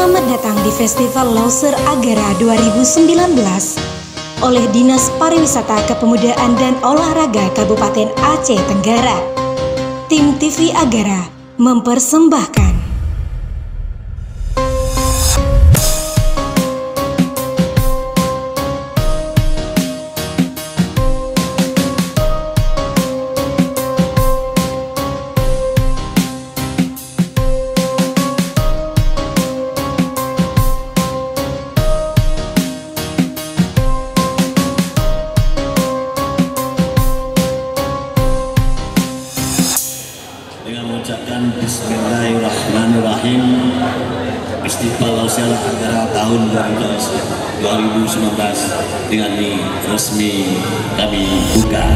Selamat datang di Festival Lauser Agara 2019 oleh Dinas Pariwisata Kepemudaan dan Olahraga Kabupaten Aceh Tenggara. Tim TV Agara mempersembahkan. Dengan mengucapkan Bismillahirrahmanirrahim, Festival Lauser Agara tahun 2019 dengan ini resmi kami buka.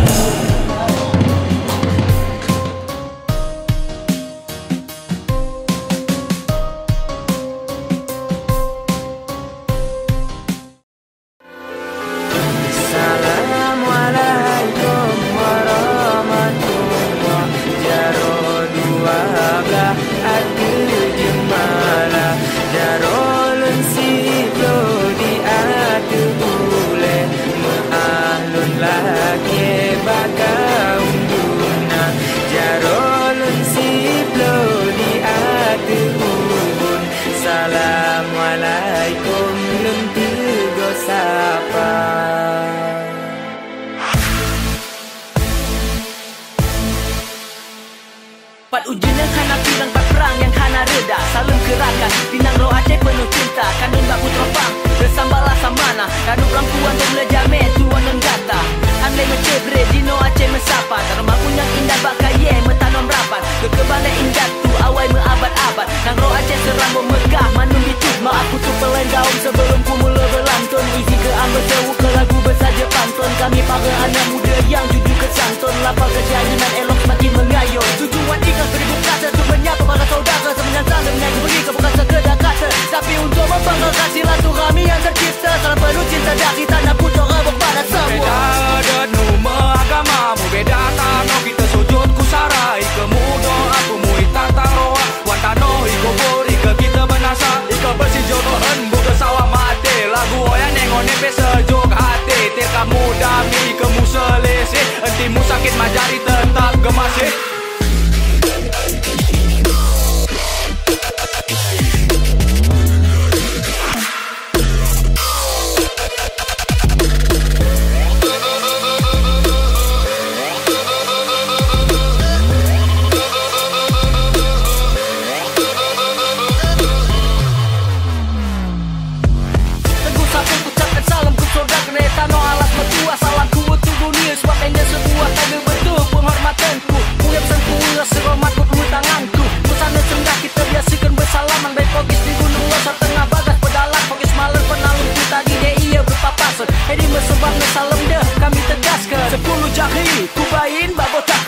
Assalamualaikum lentigo sapa. Pat ujian kana bilang tak perang yang kana reda. Salam kerakan tinang roh Aceh penuh cinta. Kandung baku teropang bersambala samana. Kanu perempuan boleh jame tuan dan gata. Andai mencebre dino Aceh mesapa. Terma punya indah bakaye metanom rapat. Kekebalik indah tu awai meabad-abad. Nang roh Aceh serambut megah manung dicut. Ma aku tu pelen gaum sebelum ku mula berlantun. Isi ke ambil sewu ke lagu bersaja pantun. Kami para anak muda yang jujur ke santun. Lapar kejahilan elok semakin mengayun. Tujuan ikhlas beribu kata untuk menyapa para saudara. Semenjang dengan beri ke bukan sekedar kata, tapi untuk membanggakan silaturahmi yang tercipta. Salam penuh cinta dari tanah putera kepada semua. Beda numa agamamu, beda tanah kita sujud ku sarai. Kemudo aku mui tatang roa, wantano iko bori ke kita benasa. Iko bersih jodohan buka sawah mati. Lagu yang nengok nepe sejuk hati. Tir kamu dami kemu selesai. Entimu sakit majari tetap gemasih.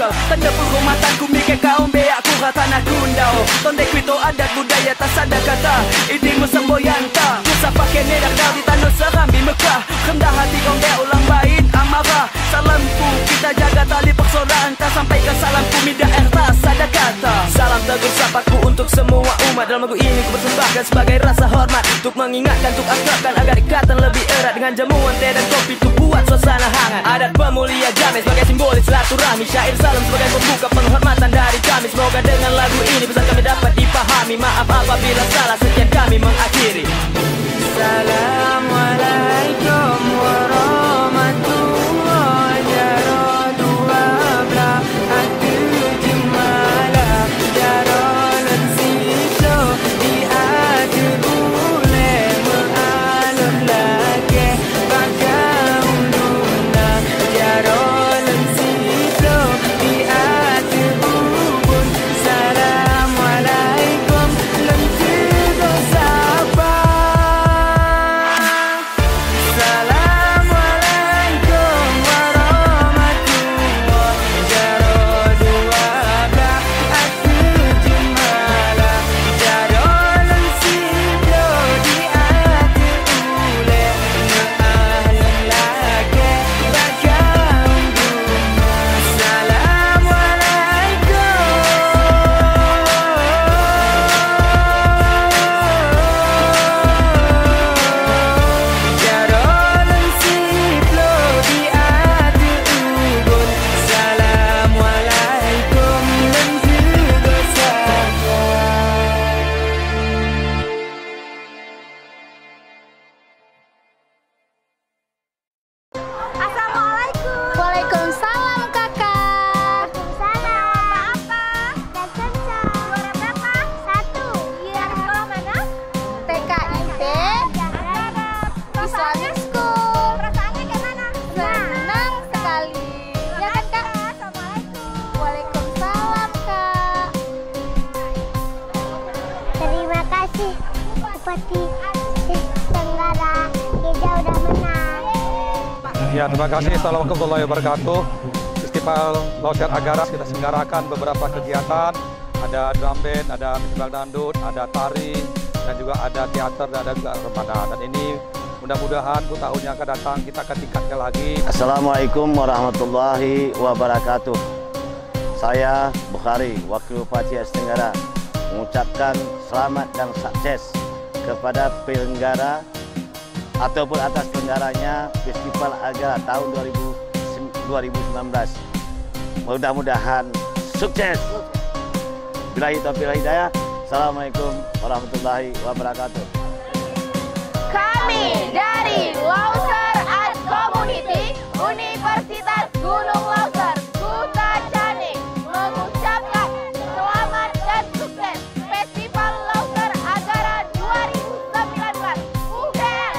Tanda penghormatan ku mikir kaum beak ku tanah kundau. Tondek kuito adat budaya tak sadar kata. Ini mesemboyanta. Susah pakai nedak kau di tanah serambi Mekah. Rendah hati kau beak ulang bain amarah. Salamku kita jaga tali persaudaraan. Tak sampaikan salamku midah erta sadar kata. Salam tegur sapaku untuk semua umat. Dalam lagu ini ku persembahkan sebagai rasa hormat. Untuk mengingatkan, untuk akrabkan agar ikatan lebih erat. Dengan jamuan teh dan kopi tu buat suasana hangat. Adat pemulia jamin sebagai simbolis silaturahmi. Syair salam sebagai pembuka penghormatan dari kami. Semoga dengan lagu ini pesan kami dapat dipahami. Maaf apabila salah, sekian kami mengakhiri. Assalamualaikum warahmatullahi wabarakatuh. Aku jemala jarolan sito di adu boleh mengalun lagi bagai unduna jarolan sito di adu ubun. Assalamualaikum lentigo sapa. Bupati Aceh Tenggara, kita udah menang. Ya, terima kasih. Assalamualaikum warahmatullahi wabarakatuh. Festival Lauser Agaras kita selenggarakan beberapa kegiatan. Ada drum band, ada festival dangdut, ada tari, dan juga ada teater, dan ada juga remaja. Dan ini mudah-mudahan untuk tahun yang akan datang kita akan tingkatkan lagi. Assalamualaikum warahmatullahi wabarakatuh. Saya Bukhari, Wakil Bupati Aceh Tenggara, mengucapkan selamat dan sukses kepada penyelenggara ataupun atas pelenggaranya Festival Agaras tahun 2019. Mudah-mudahan sukses. Billahi taufiq wal hidayah. Assalamualaikum warahmatullahi wabarakatuh. Kami dari Lauser Art Community Universitas Gunung Lauser, Kuta Caning, mengucapkan selamat dan sukses Festival Lauser Agaras 2019. UGM.